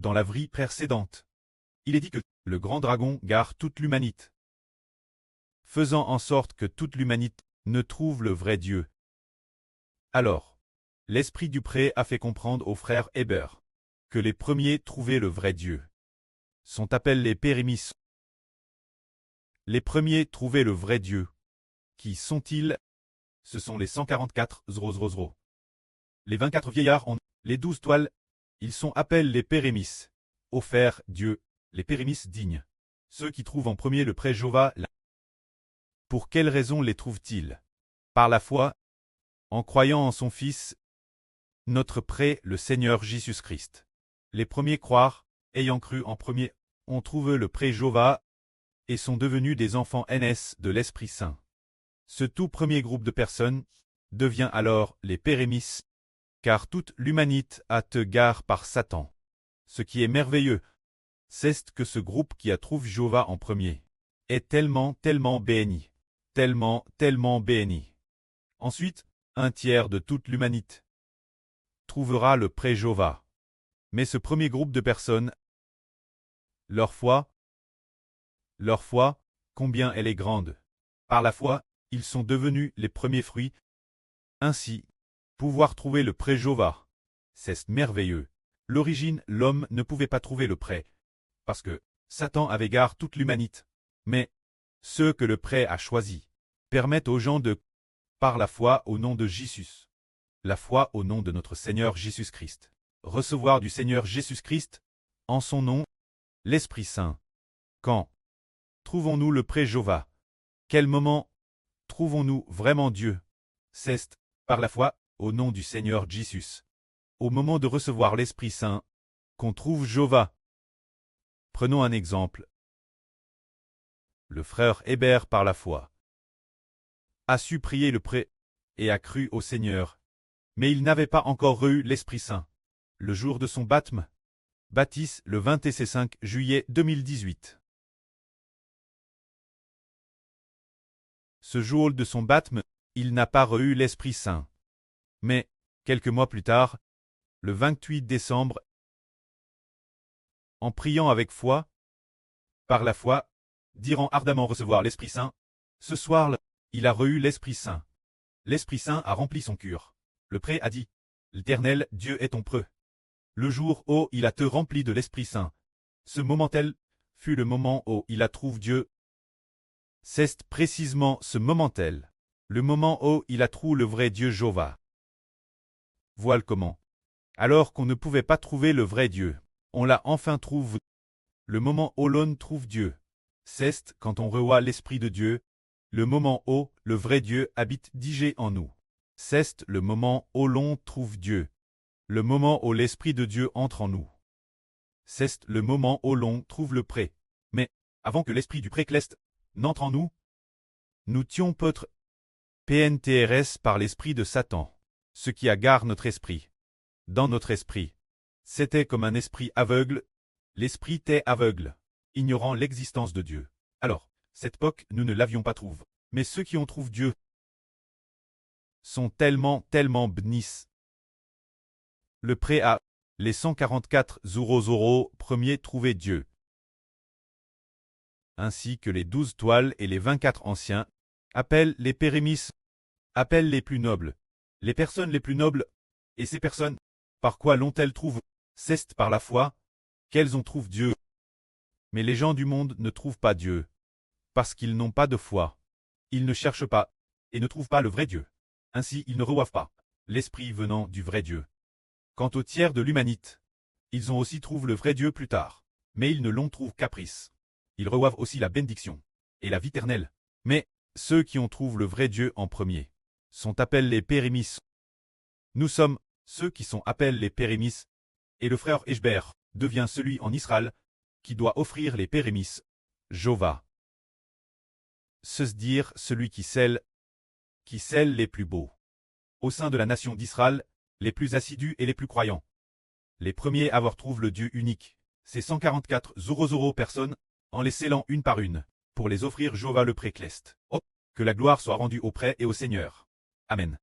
dans la vie précédente. Il est dit que le grand dragon gare toute l'humanité, faisant en sorte que toute l'humanité ne trouve le vrai Dieu. Alors, l'esprit du pré a fait comprendre aux frères Hébert que les premiers trouvaient le vrai Dieu sont appelés les pérémis. Les premiers trouvaient le vrai Dieu. Qui sont-ils? Ce sont les 144 000. Les 24 vieillards ont les 12 toiles. Ils sont appelés les pérémis. Offert Dieu, les pérémis dignes. Ceux qui trouvent en premier le pré Jéhovah. Pour quelle raison les trouvent-ils? Par la foi, en croyant en son Fils, notre pré, le Seigneur Jésus-Christ. Les premiers croire, ayant cru en premier, ont trouvé le pré Jéhovah et sont devenus des enfants NS de l'Esprit Saint. Ce tout premier groupe de personnes devient alors les pérémis, car toute l'humanité a été gare par Satan. Ce qui est merveilleux, c'est que ce groupe qui a trouvé Jéhovah en premier est tellement béni, tellement béni. Ensuite, un tiers de toute l'humanité trouvera le pré Jéhovah. Mais ce premier groupe de personnes, leur foi, combien elle est grande. Par la foi, ils sont devenus les premiers fruits. Ainsi, pouvoir trouver le pré Jéhovah, c'est merveilleux. L'origine, l'homme ne pouvait pas trouver le pré, parce que Satan avait gare toute l'humanité. Mais ceux que le pré a choisis permettent aux gens de, par la foi au nom de Jésus, la foi au nom de notre Seigneur Jésus-Christ, recevoir du Seigneur Jésus-Christ, en son nom, l'Esprit Saint. Quand trouvons-nous le pré Jéhovah? Quel moment trouvons-nous vraiment Dieu? C'est par la foi, au nom du Seigneur Jésus. Au moment de recevoir l'Esprit Saint, qu'on trouve Jéhovah. Prenons un exemple. Le frère Hébert par la foi a su prier le pré et a cru au Seigneur, mais il n'avait pas encore eu l'Esprit Saint. Le jour de son baptême, baptise le 25 juillet 2018. Ce jour de son baptême, il n'a pas eu l'Esprit Saint. Mais, quelques mois plus tard, le 28 décembre, en priant avec foi, par la foi, dirant ardemment recevoir l'Esprit Saint, ce soir-là, il a eu l'Esprit Saint. L'Esprit Saint a rempli son cœur. Le pré a dit, l'Éternel Dieu est ton preux. Le jour où il a te rempli de l'Esprit Saint, ce moment-tel fut le moment où il a trouvé Dieu. C'est précisément ce moment-tel, le moment où il a trouvé le vrai Dieu Jéhovah. Voilà comment. Alors qu'on ne pouvait pas trouver le vrai Dieu, on l'a enfin trouvé. Le moment où l'on trouve Dieu, c'est quand on reçoit l'Esprit de Dieu, le moment où le vrai Dieu habite digé en nous. C'est le moment où l'on trouve Dieu, le moment où l'Esprit de Dieu entre en nous. C'est le moment où l'on trouve le pré. Mais, avant que l'Esprit du précleste n'entre en nous, nous tions peut-être PNTRS par l'Esprit de Satan, ce qui agare notre esprit. Dans notre esprit, c'était comme un esprit aveugle, l'esprit était aveugle, ignorant l'existence de Dieu. Alors, cette époque, nous ne l'avions pas trouvé. Mais ceux qui ont trouvé Dieu sont tellement bénis. Le pré a, les 144 000 premiers trouvé Dieu, ainsi que les 12 toiles et les 24 anciens, appellent les pérémis, appellent les plus nobles, les personnes les plus nobles, et ces personnes, par quoi l'ont-elles trouvé? C'est par la foi qu'elles ont trouvé Dieu. Mais les gens du monde ne trouvent pas Dieu, parce qu'ils n'ont pas de foi. Ils ne cherchent pas, et ne trouvent pas le vrai Dieu. Ainsi ils ne reçoivent pas l'Esprit venant du vrai Dieu. Quant au tiers de l'humanité, ils ont aussi trouvé le vrai Dieu plus tard, mais ils ne l'ont trouvé caprice. Ils reçoivent aussi la bénédiction et la vie éternelle. Mais ceux qui ont trouvé le vrai Dieu en premier sont appelés les pérémis. Nous sommes ceux qui sont appelés les pérémis, et le frère Hébert devient celui en Israël qui doit offrir les pérémis, Jéhovah. Se dire celui qui scelle les plus beaux. Au sein de la nation d'Israël, les plus assidus et les plus croyants. Les premiers à avoir trouvé le Dieu unique, ces 144 000 personnes, en les scellant une par une, pour les offrir Jéhovah le précleste. Oh, que la gloire soit rendue au prêtre et au Seigneur. Amen.